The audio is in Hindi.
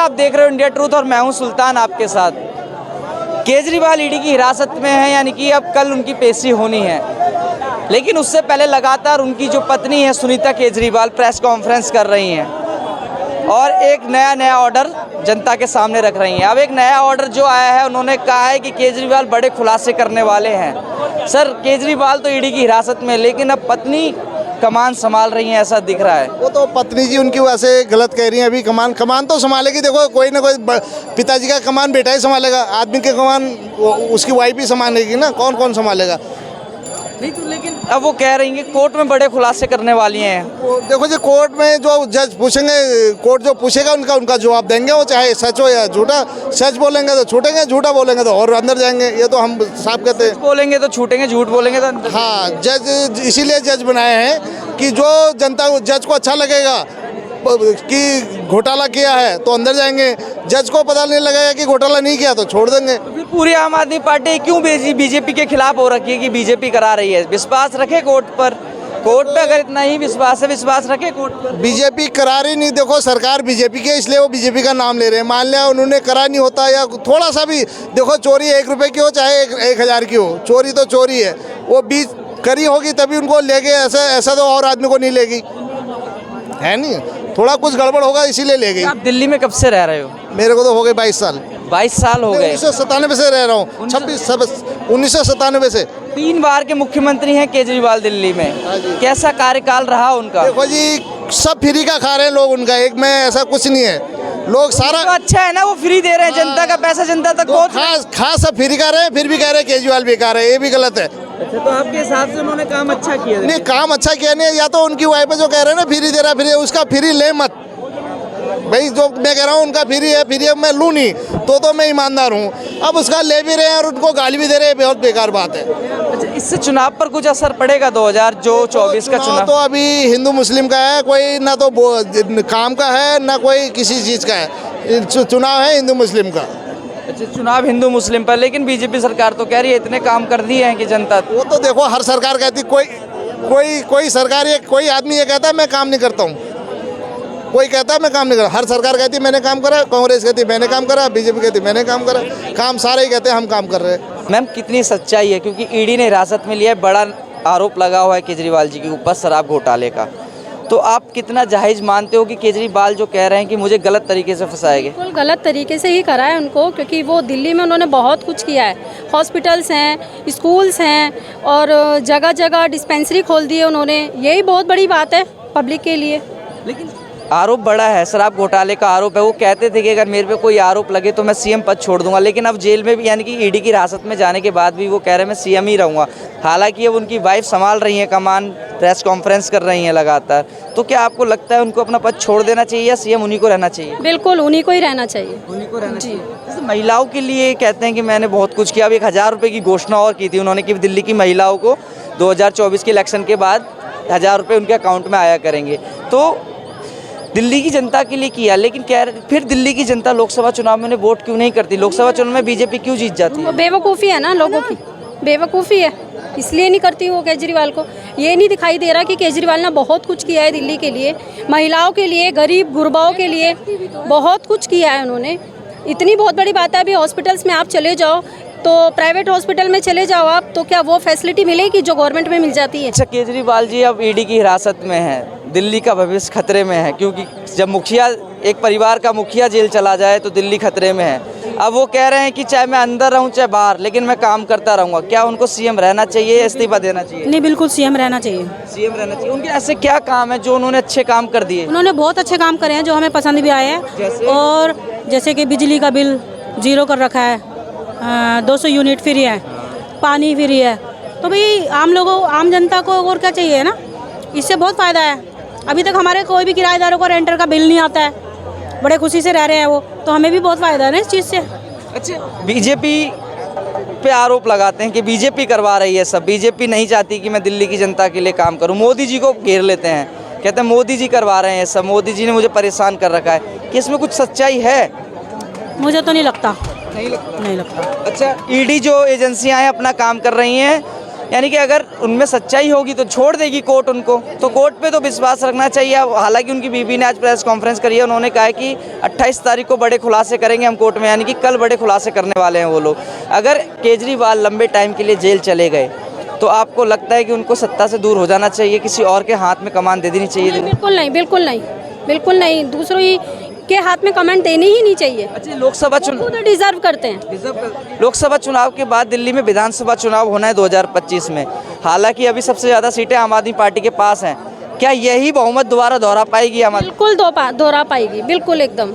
आप देख रहे हो इंडिया ट्रूथ और मैं हूं सुल्तान आपके साथ। केजरीवाल ईडी की हिरासत में है, यानी कि अब कल उनकी पेशी होनी है, लेकिन उससे पहले लगातार उनकी जो पत्नी है सुनीता केजरीवाल प्रेस कॉन्फ्रेंस कर रही हैं और एक नया ऑर्डर जनता के सामने रख रही हैं। अब एक नया ऑर्डर जो आया है, उन्होंने कहा है कि केजरीवाल बड़े खुलासे करने वाले हैं। सर, केजरीवाल तो ईडी की हिरासत में, लेकिन अब पत्नी कमान संभाल रही हैं, ऐसा दिख रहा है। वो तो पत्नी जी उनकी वैसे गलत कह रही हैं। अभी कमान तो संभालेगी। देखो, कोई ना कोई पिताजी का कमान बेटा ही संभालेगा, आदमी के कमान उसकी वाइफ ही संभालेगी ना, कौन संभालेगा। नहीं तो लेकिन अब वो कह रही हैं कि कोर्ट में बड़े खुलासे करने वाली हैं। देखो जी, कोर्ट में जो जज पूछेंगे, कोर्ट जो पूछेगा उनका जवाब देंगे, वो चाहे सच हो या झूठा। सच बोलेंगे तो छूटेंगे, झूठा बोलेंगे तो और अंदर जाएंगे। ये तो हम साफ कहते हैं। बोलेंगे तो छूटेंगे, झूठ बोलेंगे तो अंदर। हाँ, जज इसीलिए जज बनाए हैं कि जो जनता को, जज को अच्छा लगेगा कि घोटाला किया है तो अंदर जाएंगे, जज को पता नहीं लगेगा कि घोटाला नहीं किया तो छोड़ देंगे। फिर पूरी आम आदमी पार्टी क्यों बीजेपी के खिलाफ हो रखी है कि बीजेपी करा रही है? विश्वास रखे कोर्ट पर। कोर्ट पे अगर इतना ही विश्वास है, विश्वास रखे कोर्ट पर। बीजेपी करा रही नहीं। देखो, सरकार बीजेपी के, इसलिए वो बीजेपी का नाम ले रहे हैं। मान लिया उन्होंने करा नहीं होता या थोड़ा सा भी, देखो चोरी 1 रुपये की हो चाहे 1000 की हो, चोरी तो चोरी है। वो बीच करी होगी तभी उनको लेके, ऐसा तो और आदमी को नहीं लेगी, है नहीं। थोड़ा कुछ गड़बड़ होगा इसीलिए ले गई। आप दिल्ली में कब से रह रहे हो? मेरे को तो हो गए 22 साल। 22 साल हो गए। 1997 से रह रहा हूँ। 1997 से। 3 बार के मुख्यमंत्री हैं केजरीवाल दिल्ली में। कैसा कार्यकाल रहा उनका? देखो जी, सब फ्री का खा रहे हैं लोग उनका, एक में ऐसा कुछ नहीं है। लोग सारा तो अच्छा है ना, वो फ्री दे रहे हैं, जनता का पैसा जनता तक पहुंच। खास सब फ्री का रहे हैं, फिर भी कह रहे हैं केजरीवाल बेकार है, ये भी गलत है। अच्छा, तो आपके हिसाब से उन्होंने काम अच्छा किया? नहीं, काम अच्छा किया नहीं। या तो उनकी वाइफ जो कह रहे हैं ना फ्री दे रहा है, फ्री, उसका फ्री ले मत भाई। जो मैं कह रहा हूँ उनका फ्री है, फ्री है, मैं लूँ नहीं तो मैं ईमानदार हूँ। अब उसका ले भी रहे हैं और उनको गाली भी दे रहे हैं, बहुत बेकार बात है। अच्छा, इससे चुनाव पर कुछ असर पड़ेगा? 2024 का चुनाव तो अभी हिंदू मुस्लिम का है, कोई ना तो काम का है ना कोई किसी चीज़ का है। चुनाव है हिंदू मुस्लिम का। अच्छा, चुनाव हिंदू मुस्लिम पर, लेकिन बीजेपी सरकार तो कह रही है इतने काम कर दिए हैं कि जनता। वो तो देखो, हर सरकार कहती, कोई सरकार, कोई आदमी ये कहता है मैं काम नहीं करता हूँ, कोई कहता है मैं काम नहीं करता। हर सरकार कहती है मैंने काम करा, कांग्रेस कहती है मैंने काम करा, बीजेपी कहती है मैंने काम करा। काम सारे ही कहते हैं हम काम कर रहे हैं। मैम, कितनी सच्चाई है, क्योंकि ईडी ने हिरासत में लिया है, बड़ा आरोप लगा हुआ है केजरीवाल जी के ऊपर शराब घोटाले का, तो आप कितना जायज़ मानते हो कि केजरीवाल जो कह रहे हैं कि मुझे गलत तरीके से फंसाएंगे? बिल्कुल गलत तरीके से ही करा है उनको, क्योंकि वो दिल्ली में उन्होंने बहुत कुछ किया है। हॉस्पिटल्स हैं, स्कूल्स हैं और जगह जगह डिस्पेंसरी खोल दी है उन्होंने। यही बहुत बड़ी बात है पब्लिक के लिए। लेकिन आरोप बड़ा है, शराब घोटाले का आरोप है। वो कहते थे कि अगर मेरे पे कोई आरोप लगे तो मैं सीएम पद छोड़ दूंगा, लेकिन अब जेल में भी, यानी कि ईडी की हिरासत में जाने के बाद भी वो कह रहे हैं मैं सीएम ही रहूँगा। हालांकि अब उनकी वाइफ संभाल रही हैं कमान, प्रेस कॉन्फ्रेंस कर रही हैं लगातार। तो क्या आपको लगता है उनको अपना पद छोड़ देना चाहिए या सीएम उन्हीं को रहना चाहिए? बिल्कुल उन्हीं को ही रहना चाहिए। उन्हीं को रहना चाहिए। जैसे महिलाओं के लिए कहते हैं कि मैंने बहुत कुछ किया। अब 1000 रुपये की घोषणा और की थी उन्होंने कि दिल्ली की महिलाओं को 2024 के इलेक्शन के बाद 1000 रुपये उनके अकाउंट में आया करेंगे। तो दिल्ली की जनता के लिए किया, लेकिन फिर दिल्ली की जनता लोकसभा चुनाव में वोट क्यों नहीं करती? लोकसभा चुनाव में बीजेपी क्यों जीत जाती है? बेवकूफ़ी है ना लोगों की, बेवकूफ़ी है, इसलिए नहीं करती वो केजरीवाल को। ये नहीं दिखाई दे रहा कि केजरीवाल ने बहुत कुछ किया है दिल्ली के लिए, महिलाओं के लिए, गरीब गुरबाओं के लिए बहुत कुछ किया है उन्होंने। इतनी बहुत बड़ी बात है, अभी हॉस्पिटल्स में आप चले जाओ तो प्राइवेट हॉस्पिटल में चले जाओ आप, तो क्या वो फैसिलिटी मिलेगी जो गवर्नमेंट में मिल जाती है? अच्छा, केजरीवाल जी अब ईडी की हिरासत में है, दिल्ली का भविष्य खतरे में है, क्योंकि जब मुखिया, एक परिवार का मुखिया जेल चला जाए तो दिल्ली खतरे में है। अब वो कह रहे हैं कि चाहे मैं अंदर रहूं चाहे बाहर, लेकिन मैं काम करता रहूंगा। क्या उनको सीएम रहना चाहिए या इस्तीफा देना चाहिए? नहीं, बिल्कुल सीएम रहना चाहिए। सीएम रहना चाहिए। उनके ऐसे क्या काम है जो उन्होंने अच्छे काम कर दिए? उन्होंने बहुत अच्छे काम करे हैं जो हमें पसंद भी आए हैं। और जैसे कि बिजली का बिल 0 कर रखा है, 200 यूनिट फ्री है, पानी फ्री है। तो भाई आम जनता को और क्या चाहिए ना, इससे बहुत फ़ायदा है। अभी तक हमारे कोई भी किराएदारों को रेंटर का बिल नहीं आता है, बड़े खुशी से रह रहे हैं वो, तो हमें भी बहुत फ़ायदा है ना इस चीज़ से। अच्छा, बीजेपी पे आरोप लगाते हैं कि बीजेपी करवा रही है सब, बीजेपी नहीं चाहती कि मैं दिल्ली की जनता के लिए काम करूं। मोदी जी को घेर लेते हैं, कहते हैं मोदी जी करवा रहे हैं सब, मोदी जी ने मुझे परेशान कर रखा है। कि इसमें कुछ सच्चाई है? मुझे तो नहीं लगता। नहीं लगता। नहीं लगता। अच्छा, ईडी जो एजेंसियां हैं अपना काम कर रही हैं, यानी कि अगर उनमें सच्चाई होगी तो छोड़ देगी कोर्ट उनको, तो कोर्ट पे तो विश्वास रखना चाहिए। हालांकि उनकी बीवी ने आज प्रेस कॉन्फ्रेंस करी है, उन्होंने कहा है कि 28 तारीख को बड़े खुलासे करेंगे हम कोर्ट में, यानी कि कल बड़े खुलासे करने वाले हैं वो लोग। अगर केजरीवाल लंबे टाइम के लिए जेल चले गए तो आपको लगता है कि उनको सत्ता से दूर हो जाना चाहिए, किसी और के हाथ में कमान दे देनी चाहिए? बिल्कुल नहीं, बिल्कुल नहीं, बिल्कुल नहीं, दूसरों ही के हाथ में कमेंट देनी ही नहीं चाहिए। अच्छा, लोकसभा चुनाव खुद डिजर्व करते हैं। लोकसभा चुनाव के बाद दिल्ली में विधानसभा चुनाव होना है 2025 में। हालांकि अभी सबसे ज़्यादा सीटें आम आदमी पार्टी के पास हैं। क्या यही बहुमत दोबारा दोहरा पाएगी आम आदमी? बिल्कुल दोहरा पाएगी, बिल्कुल एकदम।